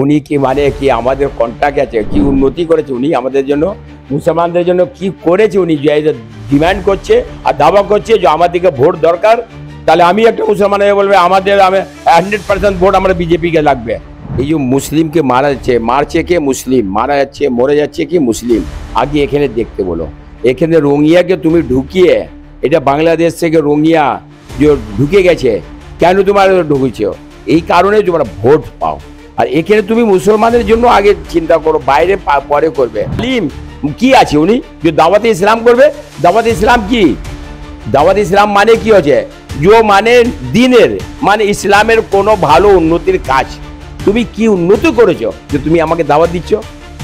উনি কি মানে কি আমাদের কন্ট্যাক্ট আছে, কি উন্নতি করেছে উনি আমাদের জন্য, মুসলমানদের জন্য কি করেছে উনি, যে ডিমান্ড করছে আর দাবা করছে যে আমাদেরকে ভোট দরকার। তাহলে আমি একটা মুসলমান হয়ে বলবে আমাদের 100% ভোট আমরা বিজেপিকে লাগবে। এই যে মুসলিমকে মারা যাচ্ছে, মারছে কে মুসলিম, মারা যাচ্ছে মরে যাচ্ছে কি মুসলিম। আগে এখানে দেখতে বলো, এখানে রোহিঙ্গাকে তুমি ঢুকিয়ে, এটা বাংলাদেশ থেকে রোহিঙ্গা যে ঢুকে গেছে, কেন তোমার ঢুকেছ? এই কারণে তোমরা ভোট পাও। আর এখানে তুমি মুসলমানের জন্য আগে চিন্তা করো, বাইরে পরে করবে। আলিম কি আছে উনি যে দাওয়াতে ইসলাম করবে? দাওয়াতে ইসলাম কি? দাওয়াতে ইসলাম মানে কি হচ্ছে? যে মানে দিনের মানে ইসলামের কোনো ভালো উন্নতির কাজ। তুমি কি উন্নতি করেছো যে তুমি আমাকে দাওয়াত দিচ্ছ?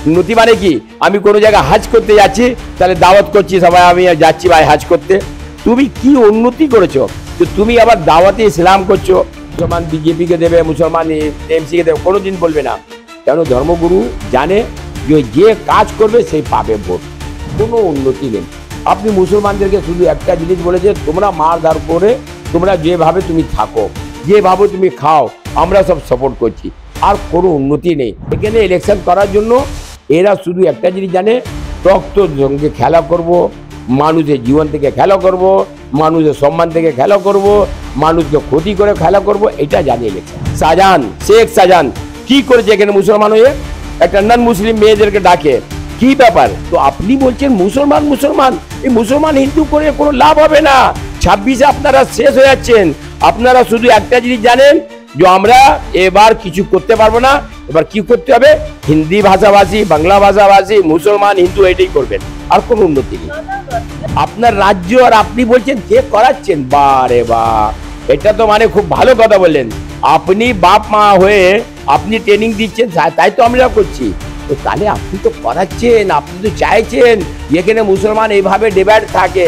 উন্নতি মানে কি? আমি কোনো জায়গায় হাজ করতে যাচ্ছি, তাহলে দাওয়াত করছি সবাই, আমি যাচ্ছি ভাই হাজ করতে। তুমি কি উন্নতি করেছো যে তুমি আবার দাওয়াতে ইসলাম করছো? মুসলমান বিজেপিকে দেবে, মুসলমান টিএমসিকে দেবে, কোনোদিন বলবে না। কেন? ধর্মগুরু জানে যে কাজ করবে সেই পাবে ভোট। কোনো উন্নতি নেই। আপনি মুসলমানদেরকে শুধু একটা জিনিস বলেছে, তোমরা মারধার করে তোমরা যেভাবে তুমি থাকো, যেভাবে তুমি খাও, আমরা সব সাপোর্ট করছি। আর কোনো উন্নতি নেই এখানে। ইলেকশন করার জন্য এরা শুধু একটা জিনিস জানে, রক্তর সঙ্গে খেলা করব, মানুষের জীবন থেকে খেলা করব, মানুষের সম্মান থেকে খেলা করব, মানুষকে ক্ষতি করে খেলা করব, এটা জানে ইলেকশন। শাহজাহান, শেখ শাহজাহান কি করেছে এখানে? মুসলমান হয়ে একটা নন মুসলিম মেয়েদেরকে ডাকে, কি ব্যাপার? তো আপনি বলছেন মুসলমান মুসলমান, এই মুসলমান হিন্দু করে কোনো লাভ হবে না। 26-এ আপনারা শেষ হয়ে যাচ্ছেন। আপনারা শুধু একটা জিনিস জানেন যে আমরা এবার কিছু করতে পারবো না, এবার কি করতে হবে? হিন্দি ভাষাভাষী, বাংলা ভাষাভাষী, মুসলমান হিন্দু এটাই করবেন, আর কোনো উন্নতি নেই। আপনার রাজ্য আর আপনি বলছেন কে করাচ্ছেন? বারে বা, এটা তো মানে খুব ভালো কথা বললেন। আপনি বাপ মা হয়ে আপনি ট্রেনিং দিচ্ছেন, তাই তো আমরা করছি। তো তাহলে আপনি তো করাচ্ছেন, আপনি তো চাইছেন এখানে মুসলমান এইভাবে ডিভাইড থাকে।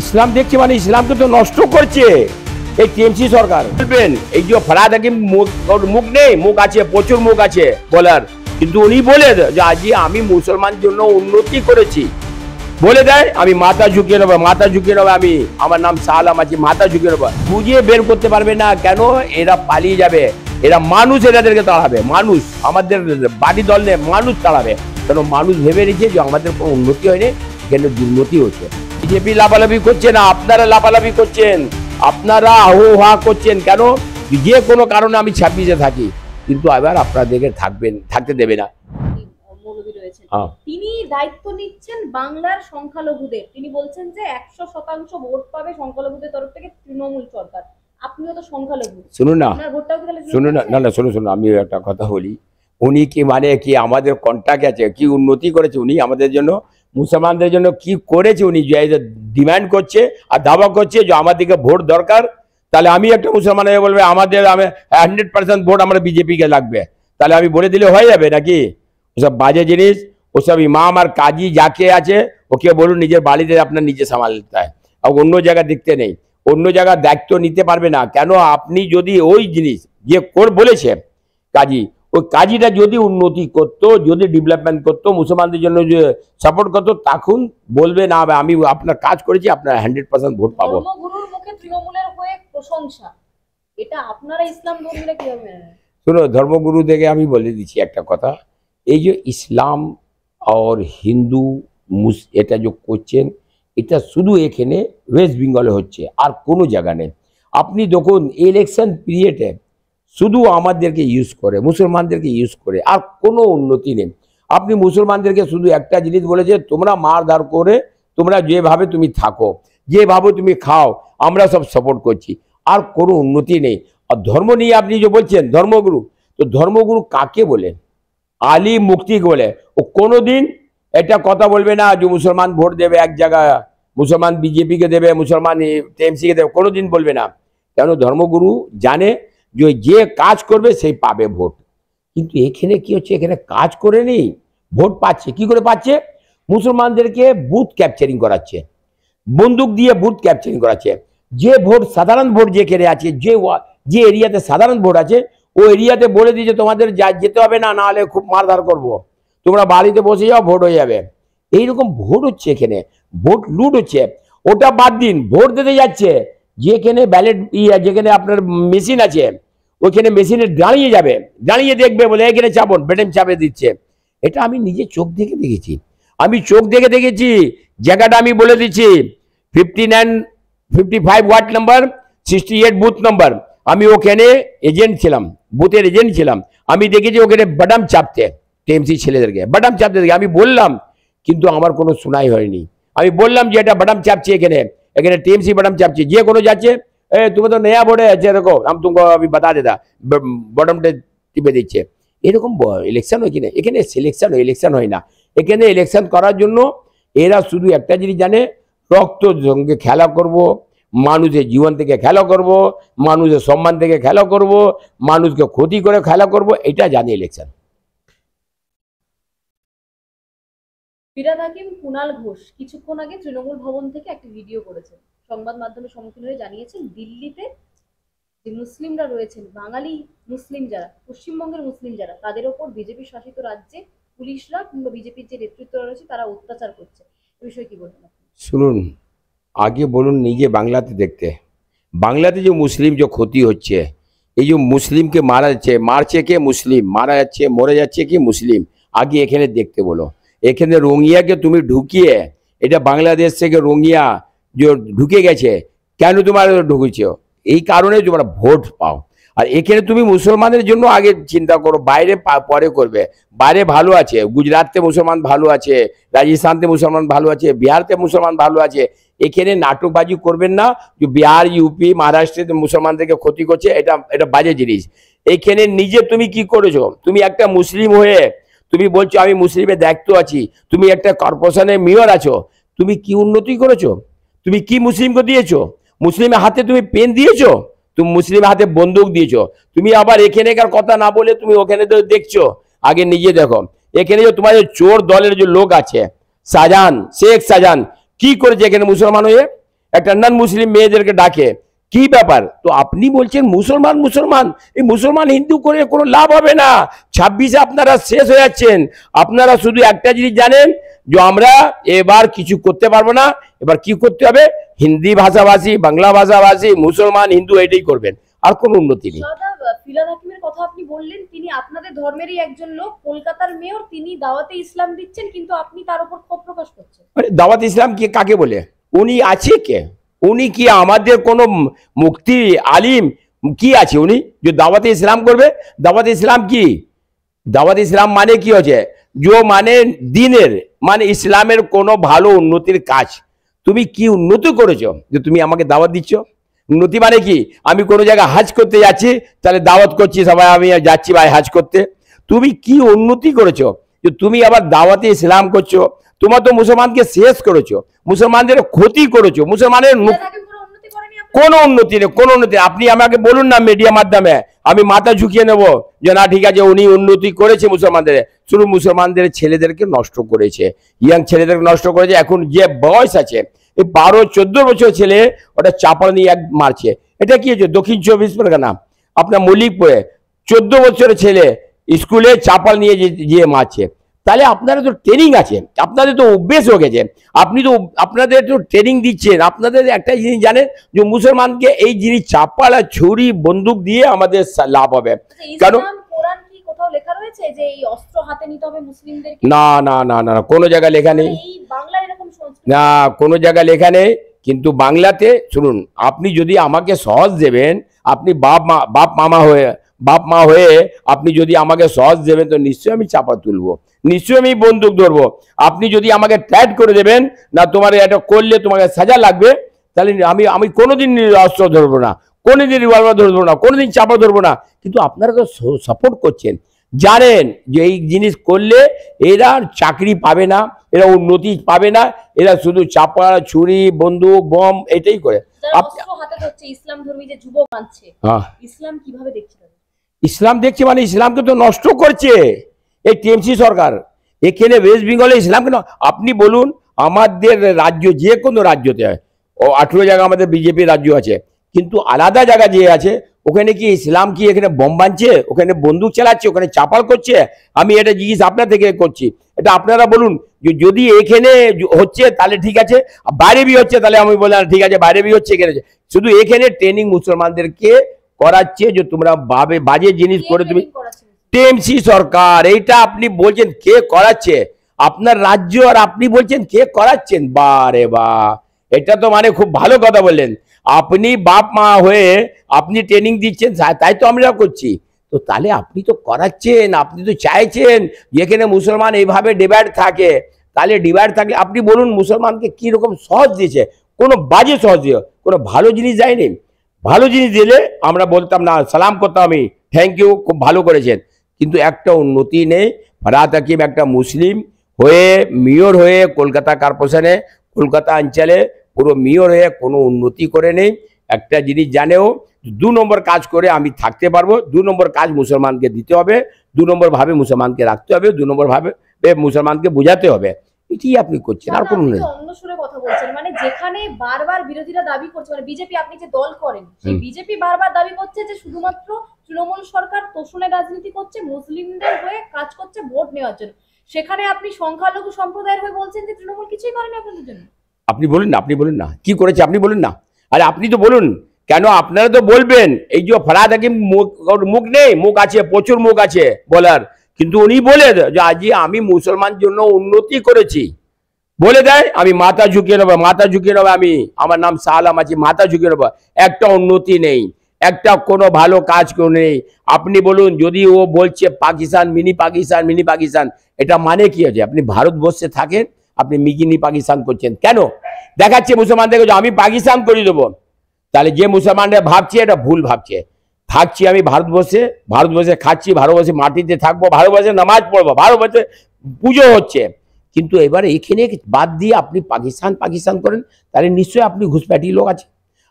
ইসলাম দেখছে মানে ইসলামকে তো নষ্ট করছে এই টিএমসি সরকার। বলবেন এই যে ফরহাদ হাকিম মুখ নেই, মুখ আছে, প্রচুর মুখ আছে বলার, কিন্তু উনি বলে যে আজকে আমি মুসলমান জন্য উন্নতি করেছি, বলে দেয় আমি মাথা ঝুঁকিয়ে নেবো, মাথা ঝুঁকিয়ে নেবো, আমি আমার নাম সালাম আছি, মাথা ঝুঁকিয়ে নেবো। বুঝিয়ে বের করতে পারবে না। কেন? এরা পালিয়ে যাবে। এরা মানুষ এদেরকে তাড়াবে, মানুষ আমাদের বাড়ি দল নেই, মানুষ তাড়াবে। কেন? মানুষ ভেবে নিচ্ছে যে আমাদের কোনো উন্নতি হয়নি, এখানে দুর্নীতি হচ্ছে। বিজেপি লাফালাফি করছে না, আপনারা লাফালাফি করছেন, আপনারা হা করছেন। কেন? যে কোনো কারণে আমি 26-এ থাকি, কিন্তু আবার আপনাদেরকে থাকতে দেবে না। তিনি দায়িত্ব নিচ্ছেন বাংলার সংখ্যালঘুদের। তিনি বলছেন যে 100% ভোট পাবে সংখ্যালঘুদের তরফ থেকে তৃণমূল সরকার। আপনিও তো সংখ্যালঘু, শুনুন না, শুনুন, আমি একটা কথা বলি। উনি কি মানে কি আমাদের কন্ট্যাক্ট আছে, কি উন্নতি করেছে উনি আমাদের জন্য, মুসলমানদের জন্য কি করেছে উনি, যে ডিমান্ড করছে আর দাবা করছে যে আমাদেরকে ভোট দরকার। তাহলে আমি একটা মুসলমান হয়ে বলবে আমাদের 100% ভোট আমরা বিজেপিকে লাগবে। তাহলে আমি বলে দিলে হয়ে যাবে নাকি? ওসব বাজে জিনিস। ওসব ইমাম আর কাজী যাকে আছে ওকে বলুন নিজের বাড়িতে আপনার নিজে সামালতে হয়, আর অন্য জায়গা দেখতে নেই, অন্য জায়গার দায়িত্ব নিতে পারবে না। কেন? আপনি যদি ওই জিনিস যে বলেছে কাজী, ওই কাজীটা যদি উন্নতি করতো, যদি ডেভেলপমেন্ট করতো, মুসলমানদের জন্য যে সাপোর্ট করতো, তখন বলবে না আমি আপনার কাজ করেছি, আপনার 100% ভোট পাবো। ধর্মগুরুর মুখে তৃণমূলের হয়ে প্রশংসা, এটা আপনারা ইসলাম ধর্মীরা কিভাবে? শুনো, ধর্মগুরু থেকে আমি বলে দিচ্ছি একটা কথা। এই যে ইসলাম আর হিন্দু এটা যে করছেন, এটা শুধু এখানে ওয়েস্ট বেঙ্গলে হচ্ছে, আর কোনো জায়গা নেই। আপনি দেখুন ইলেকশন পিরিয়ডে শুধু আমাদেরকে ইউজ করে, মুসলমানদেরকে ইউজ করে, আর কোনো উন্নতি নেই। আপনি মুসলমানদেরকে শুধু একটা জিনিস বলেছে, তোমরা মারধার করে তোমরা যেভাবে তুমি থাকো, যেভাবে তুমি খাও, আমরা সব সাপোর্ট করছি, আর কোনো উন্নতি নেই। আর ধর্ম নিয়ে আপনি যে বলছেন ধর্মগুরু, তো ধর্মগুরু কাকে বলে? আলিম মুফতি বলে। ও কোনোদিন এটা কথা বলবে না যে মুসলমান ভোট দেবে এক জায়গায়, মুসলমান বিজেপিকে দেবে, মুসলমান টিএমসিকে দেবে, কোনোদিন বলবে না। কেন? ধর্মগুরু জানে যে কাজ করবে সেই পাবে ভোট। কিন্তু এখানে কি হচ্ছে? এখানে কাজ করে নেই, ভোট পাচ্ছে। কি করে পাচ্ছে? মুসলমানদেরকে বুথ ক্যাপচারিং করাচ্ছে, বন্দুক দিয়ে বুথ ক্যাপচারিং করাচ্ছে। যে ভোট, সাধারণ ভোট যেখানে আছে, যে এরিয়াতে সাধারণ ভোট আছে, ও এরিয়াতে বলে দিয়েছে তোমাদের যেতে হবে না, নাহলে খুব মারধার করব, তোমরা বাড়িতে বসে যাও, ভোট হয়ে যাবে। এইরকম ভোট হচ্ছে এখানে, ভোট লুট হচ্ছে। ওটা বাদ দিন, ভোট দিতে যাচ্ছে যেখানে ব্যালেট যেখানে আপনার মেশিন আছে, ওইখানে মেশিনে দাঁড়িয়ে যাবে, দাঁড়িয়ে দেখবে বলে এখানে চাপন, বেটেন চাপে দিচ্ছে। এটা আমি নিজে চোখ দেখে দেখেছি, আমি চোখ দেখে দেখেছি। জায়গাটা আমি বলে দিচ্ছি, 59 55 ওয়ার্ড নাম্বার, 68 বুথ নাম্বার। আমি ওখানে এজেন্ট ছিলাম, বুথের এজেন্ট ছিলাম। আমি দেখেছি ওখানে বাদাম চাপতে, টিএমসি ছেলেদেরকে বাদাম চাপতে দেখে আমি বললাম, কিন্তু আমার কোনো শোনাই হয়নি। আমি বললাম যে এটা বাদাম চাপছে, এখানে এখানে টিএমসি বাদাম চাপছে। যে কোনো যাচ্ছে, এ তুমি তো নয়া বোর্ডে আছে, দেখো আমি তোমাকে আমি বাতা দেতা, বটমটা টিপে দিচ্ছে। এরকম ইলেকশন হয় কিনা? এখানে সিলেকশন হয়, ইলেকশন হয় না। এখানে ইলেকশন করার জন্য এরা শুধু একটা জিনিস জানে, রক্ত সঙ্গে খেলা করব, মানুষের জীবন থেকে খেলা করব, মানুষের সম্মান থেকে খেলা করব, মানুষকে ক্ষতি করে খেলা করব, এটা জানে ইলেকশন। ফিরহাদ হাকিম, কুণাল ঘোষ কিছুক্ষণ আগে তৃণমূল ভবন থেকে একটি ভিডিও করেছেন, সংবাদ মাধ্যমের সম্মুখীন হয়ে জানিয়েছেন দিল্লিতে যে মুসলিমরা রয়েছেন, বাঙালি মুসলিম যারা, পশ্চিমবঙ্গের মুসলিম যারা, তাদের ওপর বিজেপি শাসিত রাজ্যে পুলিশরা কিংবা বিজেপির যে নেতৃত্বরা রয়েছে তারা অত্যাচার করছে। এ বিষয়ে কি বলবেন? শুনুন, আগে বলুন নিজে বাংলাতে দেখতে, বাংলাতে যে মুসলিম যে ক্ষতি হচ্ছে, এই যে মুসলিমকে মারা যাচ্ছে, মারছে কে? মুসলিম। মারা যাচ্ছে, মরে যাচ্ছে কি? মুসলিম। আগে এখানে দেখতে বলো। এখানে রোহিঙ্গাকে তুমি ঢুকিয়ে, এটা বাংলাদেশ থেকে রোহিঙ্গা যে ঢুকে গেছে, কেন তোমার ঢুকেছ? এই কারণে তোমরা ভোট পাও। আর এখানে তুমি মুসলমানের জন্য আগে চিন্তা করো, বাইরে পরে করবে। বাইরে ভালো আছে, গুজরাটে মুসলমান ভালো আছে, রাজস্থানতে মুসলমান ভালো আছে, বিহারতে মুসলমান ভালো আছে। এখানে নাটকবাজি করবেন না যে বিহার, ইউপি, মহারাষ্ট্রে মুসলমানদেরকে ক্ষতি করছে, এটা এটা বাজে জিনিস। এখানে নিজে তুমি কি করেছো? তুমি একটা মুসলিম হয়ে তুমি বলছো আমি মুসলিমের দায়িত্ব আছি, তুমি একটা কর্পোরেশনের মেয়র আছো, তুমি কি উন্নতি করেছো? তুমি কি মুসলিমকে দিয়েছো? মুসলিমের হাতে তুমি পেন দিয়েছো? তুমি মুসলিমের হাতে বন্দুক দিয়েছো। তুমি আবার এখানেকার কথা না বলে তুমি ওখানে তো দেখছো, আগে নিজে দেখো। এখানে যে তোমার চোর দলের যে লোক আছে, শাহজাহান, শেখ শাহজাহান কি করেছে এখানে মুসলমান হয়ে? একটা নন মুসলিম মেয়েদেরকে ডাকে, কি ব্যাপার? তো আপনি বলছেন মুসলমান মুসলমান, এই মুসলমান হিন্দু করে কোনো লাভ হবে না। 26-এ আপনারা শেষ হয়ে যাচ্ছেন। আপনারা শুধু একটা জিনিস জানেন যে আমরা এবার কিছু করতে পারবো না, এবার কি করতে হবে? হিন্দি ভাষাভাষী, বাংলা ভাষাভাষী, মুসলমান, হিন্দু এটাই করবেন, আর কোনো উন্নতি নেই। ফিরহাদ হাকিমের কথা আপনি বললেন, তিনি আপনাদের ধর্মেরই একজন লোক, কলকাতার মেয়র, তিনি দাওয়াতে ইসলাম দিচ্ছেন, কিন্তু আপনি তার উপর ক্ষোভ প্রকাশ করছেন। দাওয়াত ইসলাম কি কাকে বলে? উনি আছে কে? উনি কি আমাদের কোনো মুফতি আলিম কি আছে উনি যে দাওয়াতে ইসলাম করবে? দাওয়াত ইসলাম কি? দাওয়াত ইসলাম মানে কি হচ্ছে? যে মানে দিনের, মানে ইসলামের কোনো ভালো উন্নতির কাজ। তুমি কি উন্নতি করেছো যে তুমি আমাকে দাওয়াত দিচ্ছ? উন্নতি মানে কি? আমি কোনো জায়গায় হাজ করতে যাচ্ছি, তাহলে দাওয়াত করছি সবাই, আমি যাচ্ছি ভাই হাজ করতে। তুমি কি উন্নতি করেছো যে তুমি আবার দাওয়াতে ইসলাম করছো? তোমার তো মুসলমানকে শেষ করেছো, মুসলমানদের ক্ষতি করেছো, মুসলমানের কোনো উন্নতি নেই, কোনো উন্নতি। আপনি আমাকে বলুন না মিডিয়া মাধ্যমে, আমি মাথা ঝুঁকিয়ে নেব যে না ঠিক আছে উনি উন্নতি করেছে মুসলমানদের। শুধু মুসলমানদের ছেলেদেরকে নষ্ট করেছে, ইয়াং ছেলেদেরকে নষ্ট করেছে। এখন যে বয়স আছে, এই 12-14 বছর ছেলে ওটা চাপাল নিয়ে এক মারছে। এটা কি হচ্ছে? দক্ষিণ 24 পরগনা, আপনার মল্লিকপুরে 14 বছরের ছেলে স্কুলে চাপাল নিয়ে যে মারছে। তাহলে আপনারা তো ট্রেনিং আছে, আপনাদের তো অভ্যেস হয়ে গেছে, আপনি তো আপনাদের তো ট্রেনিং দিচ্ছেন। আপনাদের একটা জিনিস জানেন যে মুসলমানকে এই জিনিস চাপাল আর ছুরি বন্দুক দিয়ে আমাদের লাভ হবে। কারণ লেখা রয়েছে যে এই অস্ত্র হাতে নিতে হবে মুসলিমদেরকে? না না না না, কোনো জায়গায় লেখা নেই। না, কোনো জায়গায় লেখা নেই। কিন্তু বাংলাতে শুনুন, আপনি যদি আমাকে সহজ দেবেন, আপনি বাপ মা হয়ে আপনি যদি আমাকে সহজ দেবেন, তো নিশ্চয়ই আমি চাপা তুলবো, নিশ্চয়ই আমি বন্দুক ধরবো। আপনি যদি আমাকে টাইট করে দেবেন না, তোমার এটা করলে তোমাকে সাজা লাগবে, তাহলে আমি কোনোদিন অস্ত্র ধরবো না, কোনোদিন রিভলভার ধরবো না, কোনোদিন চাপা ধরবো না। কিন্তু আপনারা তো সাপোর্ট করছেন, জানেন যে এই জিনিস করলে এরা চাকরি পাবে না, এরা উন্নতি পাবে না, এরা শুধু চাপা, ছুরি, বন্দুক, বম এটাই করে। ইসলাম ধর্মী যে যুবক আছে, ইসলাম কিভাবে দেখছে? ইসলাম দেখছে মানে ইসলামকে তো নষ্ট করছে এই টিএমসি সরকার। এখানে ওয়েস্ট বেঙ্গলে ইসলাম কেন? আপনি বলুন, আমাদের রাজ্য যে কোনো রাজ্যতে 18 জায়গা আমাদের বিজেপি রাজ্য আছে, কিন্তু আলাদা জায়গা যে আছে ওখানে কি ইসলাম কি এখানে বম বানছে, ওখানে বন্দুক চালাচ্ছে, ওখানে চাপাল করছে? আমি এটা জিজ্ঞেস আপনার থেকে করছি, এটা আপনারা বলুন। যদি এখানে হচ্ছে তাহলে ঠিক আছে, বাইরে বি হচ্ছে তাহলে আমি বললাম ঠিক আছে, বাইরে বি হচ্ছে, এখানে শুধু এখানে ট্রেনিং মুসলমানদেরকে করাচ্ছে যে তোমরা বাজে জিনিস করে তুমি ট্রেনিং করাচ্ছে টিএমসি সরকার, এইটা আপনি বলছেন কে করাচ্ছে? আপনার রাজ্য, আর আপনি বলছেন কে করাচ্ছেন? বারে বা, এটা তো মানে খুব ভালো কথা বললেন। আপনি বাপ মা হয়ে আপনি ট্রেনিং দিচ্ছেন, তাই তো আমরা করছি। তো তাহলে আপনি তো করাচ্ছেন, আপনি তো চাইছেন যেখানে মুসলমান এইভাবে ডিভাইড থাকে, তাহলে ডিভাইড থাকলে আপনি বলুন মুসলমানকে কি রকম সহজ দিয়েছে? কোনো বাজে সহজ দিয়ে, কোনো ভালো জিনিস যায়নি। ভালো জিনিস দিলে আমরা বলতাম না, সালাম করতাম, আমি থ্যাংক ইউ, খুব ভালো করেছেন। কিন্তু একটা উন্নতি নেই। ফরহাদ হাকিম একটা মুসলিম হয়ে, মেয়র হয়ে, কলকাতা কর্পোরেশনে, কলকাতা অঞ্চলে পুরো মেয়র হয়ে কোনো উন্নতি করে নেই। একটা জিনিস জানেও, 2 নম্বর কাজ করে আমি থাকতে পারবো। 2 নম্বর কাজ মুসলমানকে দিতে হবে, 2 নম্বর ভাবে মুসলমানকে রাখতে হবে, 2 নম্বর ভাবে মুসলমানকে বোঝাতে হবে। এটি আপনি করছেন, আর কোনো নেই। অন্য সুরে কথা বলছেন, মানে যেখানে বারবার বিরোধীরা দাবি করছে, মানে বিজেপি, আপনি যে দল করেন সেই বিজেপি বারবার দাবি করছে যে শুধুমাত্র তৃণমূল সরকার তোষণের রাজনীতি করছে, মুসলিমদের হয়ে কাজ করছে ভোট নেওয়ার জন্য, সেখানে আপনি সংখ্যালঘু সম্প্রদায়ের হয়ে বলছেন যে তৃণমূল কিছুই করেনি আপনাদের জন্য। আপনি বলুন না, আপনি বলুন না কি করেছে, আপনি বলুন না। আরে আপনি তো বলুন, কেন আপনারা তো বলবেন। এই যে ফরহাদ হাকিম মুখ নেই, মুখ আছে, প্রচুর মুখ আছে বলার, কিন্তু উনি বলে যে আজ আমি মুসলমান জন্য উন্নতি করেছি, বলে দেয় আমি মাথা ঝুঁকিয়ে নেবো, মাথা ঝুঁকিয়ে নেবো, আমি আমার নাম সালাম আছি, মাথা ঝুঁকিয়ে নেবো। একটা উন্নতি নেই, একটা কোনো ভালো কাজ কেউ নেই। আপনি বলুন, যদি ও বলছে পাকিস্তান, মিনি পাকিস্তান, মিনি পাকিস্তান, এটা মানে কি আছে? আপনি ভারতবর্ষে থাকেন, আপনি মিনি পাকিস্তান করছেন কেন? দেখাচ্ছে মুসলমানদেরকে যে আমি পাকিস্তান করে দেবো। তাহলে যে মুসলমানরা ভাবছে এটা ভুল ভাবছে। থাকছি আমি ভারতবর্ষে, ভারতবর্ষে খাচ্ছি, ভারতবর্ষে মাটিতে থাকবো, ভারতবর্ষে নামাজ পড়বো, ভারতবর্ষে পুজো হচ্ছে। কিন্তু এবারে এখানে বাদ দিয়ে আপনি পাকিস্তান পাকিস্তান করেন, তাহলে নিশ্চয়ই আপনি ঘুষপ্যাটি লোক আছে,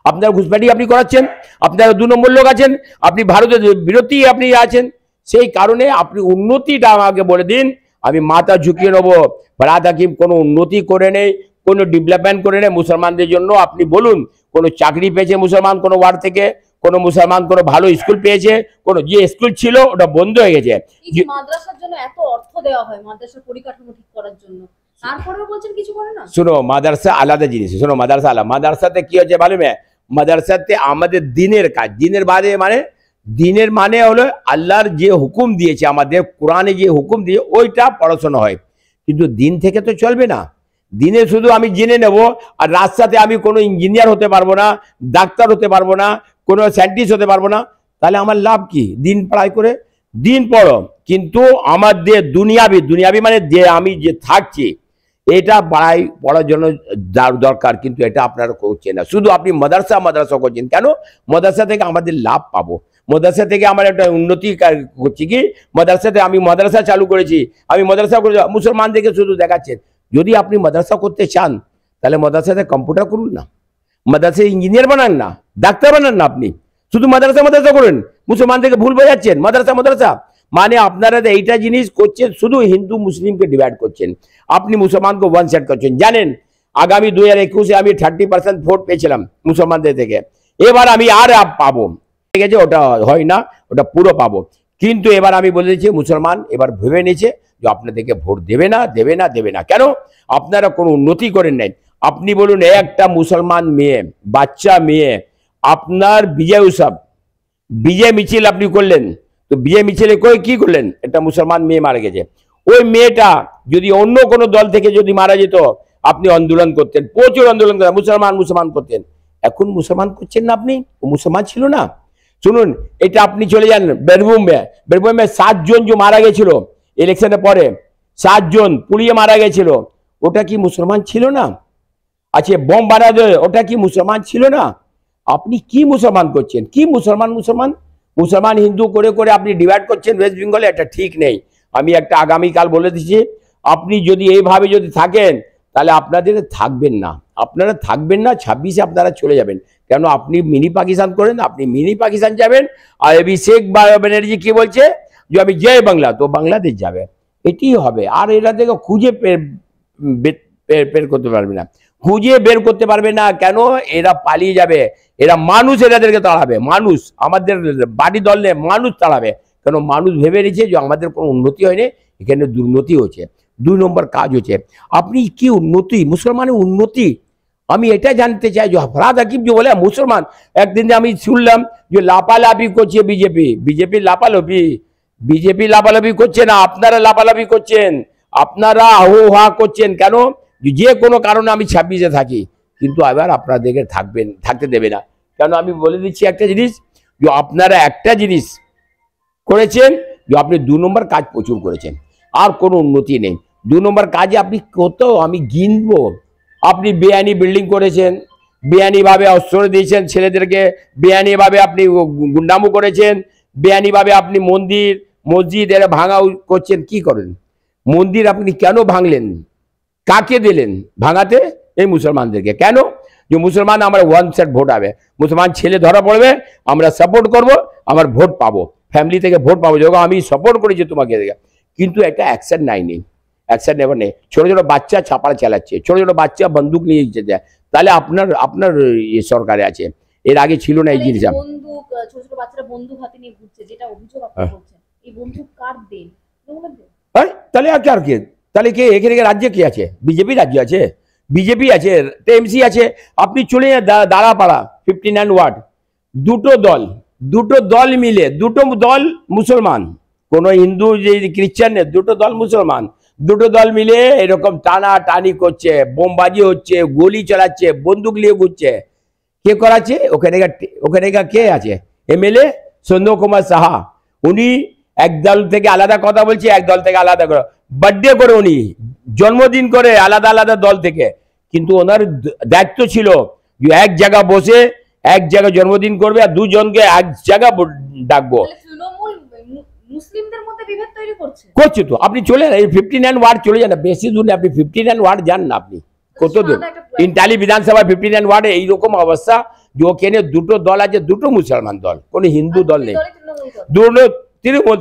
আপনার ঘুষপ্যাটি আপনি করাচ্ছেন, আপনারা 2 নম্বর লোক আছেন, আপনি ভারতের বিরোধী আপনি আছেন। সেই কারণে আপনি উন্নতিটা আমাকে বলে দিন, আমি মাথা ঝুঁকিয়ে নেবো। ফরহাদ হাকিম কোনো উন্নতি করে নেই, কোনো ডেভেলপমেন্ট করে নেই মুসলমানদের জন্য। আপনি বলুন কোনো চাকরি পেয়েছে মুসলমান কোনো ওয়ার্ড থেকে? কোনো মুসলমান কোনো ভালো স্কুল পেয়েছে? কোনো যে স্কুল ছিল ওটা বন্ধ হয়ে গেছে। মাদ্রাসার জন্য এত অর্থ দেওয়া হয় মাদ্রাসার পরিকাঠামো ঠিক করার জন্য, তারপরেও বলছেন কিছু করে না। শোনো, মাদ্রাসা আলাদা জিনিস। শোনো, মাদ্রাসা আলাদা। মাদ্রাসাতে কি হচ্ছে মালুম है? মাদ্রাসাতে আমাদের দিনের কাজ, দিনের বাদে মানে দিনের মানে হলো আল্লাহর যে হুকুম দিয়েছে, আমাদের কোরআনে যে হুকুম দিয়ে ওইটা পড়াশোনা হয়। কিন্তু দিন থেকে তো চলবে না। দিনে শুধু আমি জেনে নেব, আর রাস্তাতে আমি কোনো ইঞ্জিনিয়ার হতে পারবো না, ডাক্তার হতে পারবো না, কোনো সায়েন্টিস্ট হতে পারবো না। তাহলে আমার লাভ কি? দিন পড়াই করে দিন পড়ো, কিন্তু আমাদের দুনিয়াবি মানে যে আমি যে থাকছি এটা পড়ার জন্য দরকার, কিন্তু এটা আপনারা করছেন না। শুধু আপনি মাদ্রাসা করছেন কেন? মাদ্রাসা থেকে আমাদের লাভ পাবো, মাদ্রাসা থেকে আমার একটা উন্নতি করছি। কি মাদ্রাসাতে আমি মাদ্রাসা চালু করেছি, আমি মাদ্রাসা করে মুসলমানদেরকে শুধু দেখাচ্ছেন। যদি আপনি মাদ্রাসা করতে চান তাহলে মাদ্রাসাতে কম্পিউটার করুন না, মাদ্রাসায় ইঞ্জিনিয়ার বানান না, ডাক্তার বানান না। আপনি শুধু মাদ্রাসা করেন, মুসলমানদেরকে ভুল বোঝাচ্ছেন। মাদ্রাসা মানে আপনারা এইটা জিনিস করছেন, শুধু হিন্দু মুসলিমকে ডিভাইড করছেন, আপনি মুসলমানকে ওয়ান সাইড করছেন। জানেন আগামী 2021-এ আমি 30% ভোট পেয়েছিলাম মুসলমানদের থেকে, এবার আমি আর পাবো, ঠিক আছে? ওটা হয় না, ওটা পুরো পাবো। কিন্তু এবার আমি বলে দিচ্ছি, মুসলমান এবার ভেবে নিয়েছে যে আপনাদেরকে ভোট দেবে না। কেন? আপনারা কোনো উন্নতি করেন নাই। আপনি বলুন, একটা মুসলমান মেয়ে, বাচ্চা মেয়ে, আপনার বিজয় উৎসব, বিজয় মিছিল আপনি করলেন, তো বিজয় মিছিলে কি করলেন? একটা মুসলমান মেয়ে মারা গেছে, ওই মেয়েটা যদি অন্য কোনো দল থেকে যদি মারা যেত, আপনি আন্দোলন করতেন, প্রচুর আন্দোলন করতেন, মুসলমান করতেন। এখন মুসলমান করছেন না আপনি, ও মুসলমান ছিল না। শুনুন, এটা আপনি চলে যান বীরভূমে 7 জন যে মারা গেছিল ইলেকশনের পরে, 7 জন পুড়িয়ে মারা গেছিল, ওটা কি মুসলমান ছিল না? আচ্ছা, বোম বানাবে, ওটা কি মুসলমান ছিল না? আপনি কি মুসলমান করছেন? কি মুসলমান হিন্দু করে করে আপনি ডিভাইড করছেন ওয়েস্ট বেঙ্গলে, এটা ঠিক নেই। আমি একটা আগামীকাল বলে দিচ্ছি, আপনি যদি এইভাবে যদি থাকেন তাহলে আপনারা থাকবেন না, 26-এ আপনারা চলে যাবেন। কেন? আপনি মিনি পাকিস্তান করেন, আপনি মিনি পাকিস্তান যাবেন। আর অভিষেক ব্যানার্জি কি বলছে যে আমি জয় বাংলা, তো বাংলাদেশ যাবে, এটি হবে। আর এরা থেকে খুঁজে বের করতে পারবে না, কেন? এরা পালিয়ে যাবে, এরা মানুষ এরাদেরকে তাড়াবে, মানুষ আমাদের বাড়ি দল নেই, মানুষ তাড়াবে। কেন? মানুষ ভেবে নিয়েছে যে আমাদের কোনো উন্নতি হয়নি, এখানে দুর্নীতি হচ্ছে, 2 নম্বর কাজ হচ্ছে। আপনি কি উন্নতি? মুসলমানের উন্নতি আমি এটা জানতে চাই যে ফরহাদ হাকিম যে বলে মুসলমান, একদিন আমি শুনলাম যে লাপালাপি করছে বিজেপি লাপালাপি করছে না, আপনারা লাপালাপি করছেন, আপনারা হো হা করছেন কেন? যে কোনো কারণে আমি 26-এ থাকি, কিন্তু এবার আপনাদেরকে থাকতে দেবে না। কেন আমি বলে দিচ্ছি একটা জিনিস, যে আপনারা একটা জিনিস করেছেন, যে আপনি 2 নম্বর কাজ প্রচুর করেছেন, আর কোনো উন্নতি নেই। 2 নম্বর কাজে আপনি কত আমি গিনবো। আপনি বেআইনি বিল্ডিং করেছেন, বেআইনিভাবে অস্ত্র দিয়েছেন ছেলেদেরকে, বেআইনিভাবে আপনি গুন্ডামো করেছেন, বেআইনিভাবে আপনি মসজিদ এরা ভাঙা করছেন। কি করেন? মন্দির আপনি কেন ভাঙলেন? কাকে দিলেন ভাঙাতে? এই মুসলমানদেরকে। কেন? যে মুসলমান আমরা 1 সেট ভোট হবে, মুসলমান ছেলে ধরা পড়বে, আমরা সাপোর্ট করব, আমার ভোট পাবো, ফ্যামিলি থেকে ভোট পাবো, যখন আমি সাপোর্ট করেছি তোমাকে। কিন্তু একটা অ্যাকশন নেই, অ্যাকশন নেবার নেই। ছোটো ছোটো বাচ্চা ছাপাড়া চালাচ্ছে, ছোটো ছোটো বাচ্চা বন্দুক নিয়ে যায়। তাহলে আপনার সরকারে আছে, এর আগে ছিল না এই জিনিস। বন্দুক, ছোট ছোট বাচ্চারা বন্দুক হাতে নিয়ে ঘুরছে, যেটা অভিযোগ আপনি করছেন, এই বন্দুক কার দেন? তাহলে আর কে? তাহলে কে এখানে রাজ্যে কি আছে? বিজেপি রাজ্য আছে, বিজেপি আছে, টিএমসি আছে। আপনি চলে দাঁড়াপাড়া 59 ওয়ার্ড, দুটো দল মিলে, দুটো দল মুসলমান, কোনো হিন্দু যে খ্রিস্টান নেই, দুটো দল মুসলমান, দুটো দল মিলে এরকম টানাটানি করছে, বোমবাজি হচ্ছে, গুলি চালাচ্ছে, বন্দুক নিয়ে ঘুরছে। কে করাচ্ছে? ওখানে কে আছে? এমএলএ সন্দীপ কুমার সাহা। উনি এক দল থেকে আলাদা কথা বলছে, এক দল থেকে আলাদা করে বার্থডে করে, উনি জন্মদিন করে আলাদা আলাদা দল থেকে। কিন্তু ওনার দায়িত্ব ছিল যে এক জায়গা বসে এক জায়গায় জন্মদিন করবে, আর দুজনকে এক জায়গা ডাকবো। মুসলিমদের মধ্যে বিভেদ তৈরি করছে তো। আপনি চলে এই 59 ওয়ার্ড চলে যান, বেশি দূর আপনি 59 ওয়ার্ড যান না, আপনি কত দূর? ইন্টালি বিধানসভা 59 ওয়ার্ডে এইরকম অবস্থা, যে ওখানে দুটো দল আছে, দুটো মুসলমান দল, কোনো হিন্দু দল নেই।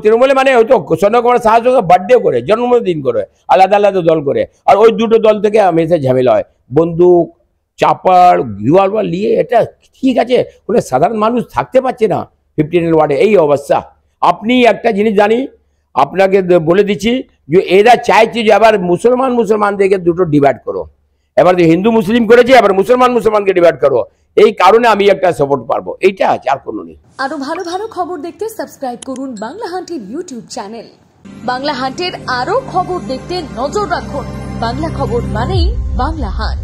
তৃণমূলে মানে হয়তো সন্দীপ কুমার সাহায্য বার্থডে করে, জন্মদিন করে, আলাদা আলাদা দল করে, আর ওই দুটো দল থেকে হমেশা ঝামেলা হয়, বন্দুক চাপাড় রিভলভার নিয়ে। এটা ঠিক আছে, ওখানে সাধারণ মানুষ থাকতে পারছে না 59 ওয়ার্ডে, এই অবস্থা। আপনি একটা জিনিস জানি, আপনাকে বলে দিচ্ছি, যে এরা চাইছে যে আবার মুসলমানদেরকে দুটো ডিভাইড করো। এবার হিন্দু মুসলিম করেছে, এবার মুসলমানকে ডিভাইড করো। এই কারণে আমি একটা সাপোর্ট পারবো, এইটা আছে, আর কোনো নেই। আরো ভালো ভালো খবর দেখতে সাবস্ক্রাইব করুন বাংলা হান্টের ইউটিউব চ্যানেল। বাংলা হান্টের আরো খবর দেখতে নজর রাখুন। বাংলা খবর মানেই বাংলা হান্ট।